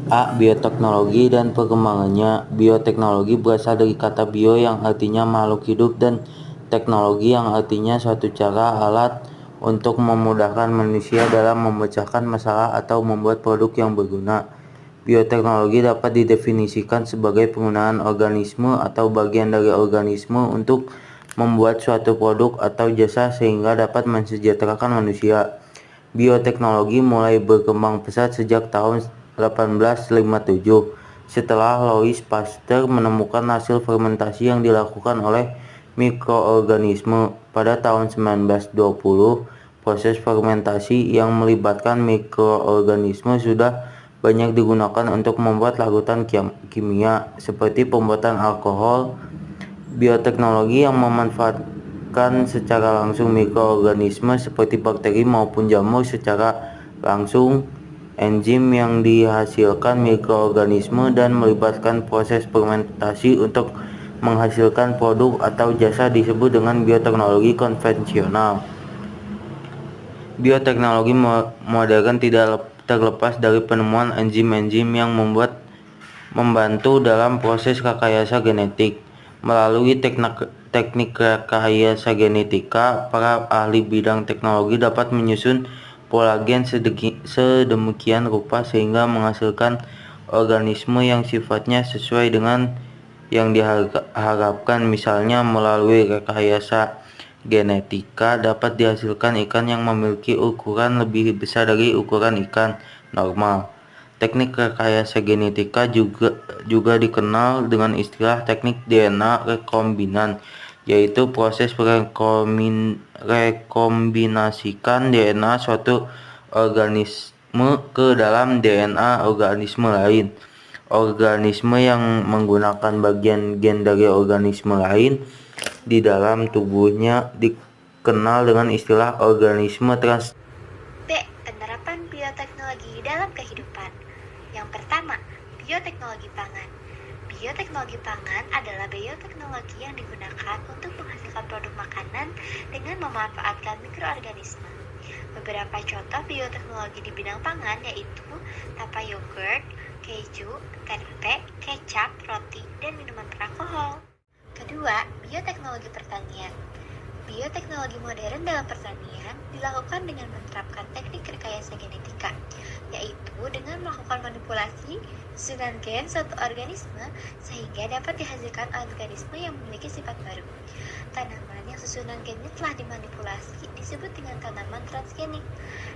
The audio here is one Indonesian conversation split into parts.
A. Bioteknologi dan perkembangannya. Bioteknologi berasal dari kata bio yang artinya makhluk hidup dan teknologi yang artinya suatu cara alat untuk memudahkan manusia dalam memecahkan masalah atau membuat produk yang berguna. Bioteknologi dapat didefinisikan sebagai penggunaan organisme atau bagian dari organisme untuk membuat suatu produk atau jasa sehingga dapat mensejahterakan manusia. Bioteknologi mulai berkembang pesat sejak tahun 1857 setelah Louis Pasteur menemukan hasil fermentasi yang dilakukan oleh mikroorganisme. Pada tahun 1920, proses fermentasi yang melibatkan mikroorganisme sudah banyak digunakan untuk membuat larutan kimia seperti pembuatan alkohol. Bioteknologi yang memanfaatkan secara langsung mikroorganisme seperti bakteri maupun jamur secara langsung, enzim yang dihasilkan mikroorganisme dan melibatkan proses fermentasi untuk menghasilkan produk atau jasa disebut dengan bioteknologi konvensional. Bioteknologi modern tidak terlepas dari penemuan enzim-enzim yang membantu dalam proses rekayasa genetik. Melalui teknik rekayasa genetika, para ahli bidang teknologi dapat menyusun pola gen sedemikian rupa sehingga menghasilkan organisme yang sifatnya sesuai dengan yang diharapkan. Misalnya, melalui rekayasa genetika dapat dihasilkan ikan yang memiliki ukuran lebih besar dari ukuran ikan normal. Teknik rekayasa genetika juga dikenal dengan istilah teknik DNA rekombinan, yaitu proses rekombinasikan DNA suatu organisme ke dalam DNA organisme lain. Organisme yang menggunakan bagian gen dari organisme lain di dalam tubuhnya dikenal dengan istilah organisme trans. B. Penerapan bioteknologi dalam kehidupan. Yang pertama, bioteknologi pangan. Bioteknologi pangan adalah bioteknologi yang digunakan untuk menghasilkan produk makanan dengan memanfaatkan mikroorganisme. Beberapa contoh bioteknologi di bidang pangan yaitu tapa yogurt, keju, tempe, kecap, roti, dan minuman beralkohol. Kedua, bioteknologi pertanian. Bioteknologi modern dalam pertanian dilakukan dengan menerapkan teknik rekayasa genetika, yaitu dengan melakukan manipulasi susunan gen suatu organisme sehingga dapat dihasilkan organisme yang memiliki sifat baru. Tanaman yang susunan gennya telah dimanipulasi disebut dengan tanaman transgenik.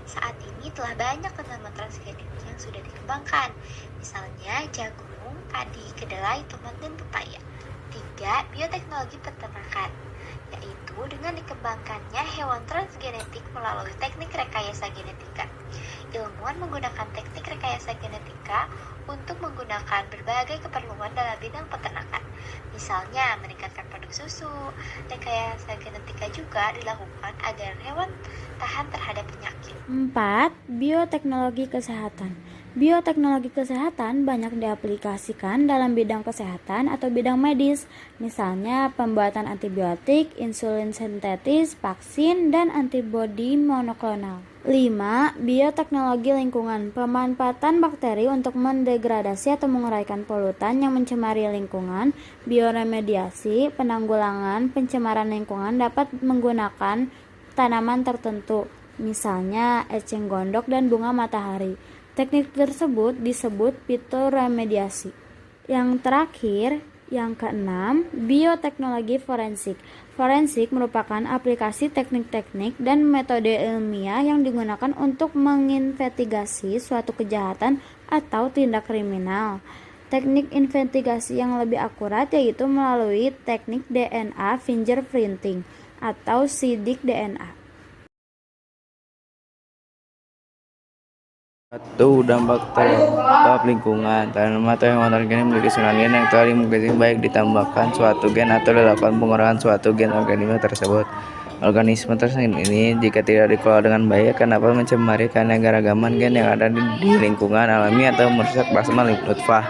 Saat ini telah banyak tanaman transgenik yang sudah dikembangkan, misalnya jagung, padi, kedelai, tomat, dan pepaya. 3. Bioteknologi peternakan, yaitu dengan dikembangkannya hewan transgenetik melalui teknik rekayasa genetika. Ilmuwan menggunakan teknik rekayasa genetika untuk menggunakan berbagai keperluan dalam bidang peternakan, misalnya meningkatkan produk susu. Rekayasa genetika juga dilakukan agar hewan tahan terhadap penyakit. 4. Bioteknologi kesehatan. Bioteknologi kesehatan banyak diaplikasikan dalam bidang kesehatan atau bidang medis, misalnya pembuatan antibiotik, insulin sintetis, vaksin, dan antibodi monoklonal. 5. Bioteknologi lingkungan. Pemanfaatan bakteri untuk mendegradasi atau menguraikan polutan yang mencemari lingkungan. Bioremediasi, penanggulangan pencemaran lingkungan dapat menggunakan tanaman tertentu, misalnya eceng gondok dan bunga matahari. Teknik tersebut disebut fitoremediasi. Yang terakhir, yang keenam, bioteknologi forensik. Forensik merupakan aplikasi teknik-teknik dan metode ilmiah yang digunakan untuk menginvestigasi suatu kejahatan atau tindak kriminal. Teknik investigasi yang lebih akurat yaitu melalui teknik DNA fingerprinting atau sidik DNA. Satu, dampak terhadap lingkungan. Tanaman atau hewan organik memiliki susunan gen yang telah dimodifikasi baik ditambahkan suatu gen atau dilakukan pengurangan suatu gen organisme tersebut. Organisme tersebut ini jika tidak dikelola dengan baik akan dapat mencemari keanekaragaman gen yang ada di lingkungan alami atau merusak plasma nutfah.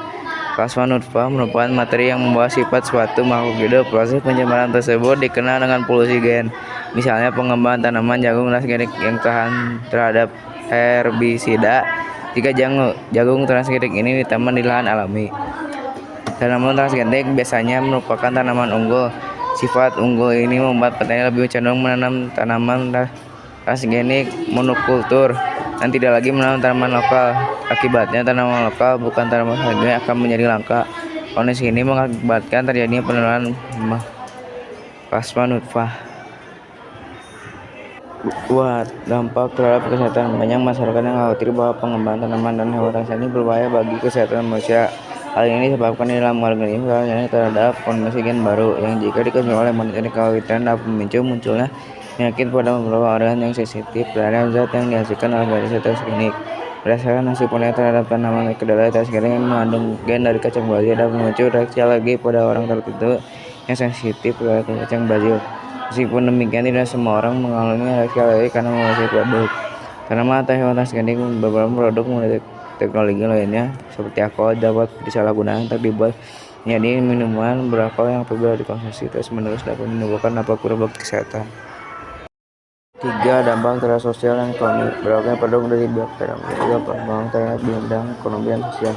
Plasma nutfah merupakan materi yang membawa sifat suatu makhluk hidup. Proses pencemaran tersebut dikenal dengan polusi gen. Misalnya pengembangan tanaman jagung transgenik yang tahan terhadap herbisida Jika jagung transgenik ini ditanam di lahan alami, tanaman transgenik biasanya merupakan tanaman unggul. Sifat unggul ini membuat petani lebih cenderung menanam tanaman transgenik monokultur dan tidak lagi menanam tanaman lokal. Akibatnya tanaman lokal bukan tanaman transgenik akan menjadi langka. Kondisi ini mengakibatkan terjadinya penurunan plasma nutfah. Buat dampak terhadap kesehatan, banyak masyarakat yang khawatir bahwa pengembangan tanaman dan hewan transgenik berbahaya bagi kesehatan manusia. Hal ini disebabkan di dalam organisme transgenik terhadap kondisi gen baru yang jika dikonsumsi oleh manusia kekhawatiran dapat memicu munculnya penyakit pada beberapa organ yang sensitif terhadap zat yang dihasilkan oleh organisme transgenik. Berdasarkan hasil penelitian terhadap tanaman kedelai transgenik yang mengandung gen dari kacang Brazil dapat memicu reaksi alergi pada orang tertentu yang sensitif terhadap kacang Brazil. Meskipun demikian, tidak semua orang mengalami reaksi alergi karena mengonsumsi produk tanaman atau hewan transgenik. Beberapa produk teknologi lainnya seperti alkohol dapat disalahgunakan untuk dibuat menjadi minuman beralkohol yang apabila dikonsumsi terus-menerus dapat menimbulkan dampak buruk bagi kesehatan. 3. Dampak terhadap sosial dan ekonomi. Berbagai produk dari bioteknologi juga berkembang terhadap bidang ekonomi dan sosial.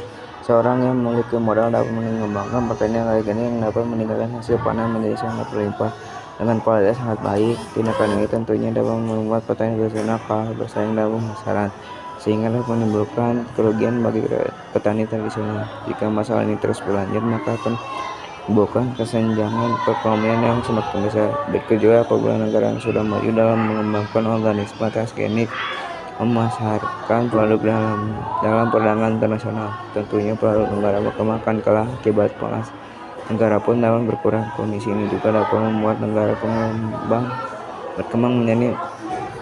Seorang yang memiliki modal dapat mengembangkan pertanian transgenik yang dapat meningkatkan hasil panen menjadi sangat berlimpah dengan kualitas sangat baik. Tindakan ini tentunya dapat membuat petani tradisional kalah bersaing dalam pemasaran, sehingga dapat menimbulkan kerugian bagi petani tradisional. Jika masalah ini terus berlanjut, maka akan menimbulkan kesenjangan perekonomian yang semakin besar. Berikut juga apabila negara yang sudah maju dalam mengembangkan organisme transgenik memasarkan produk dalam perdagangan internasional, tentunya produk negara berkembang akan kalah akibat pengas negara pun dapat berkurang. Kondisi ini juga dapat membuat negara pengembang berkembang menjadi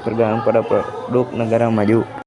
bergantung pada produk negara maju.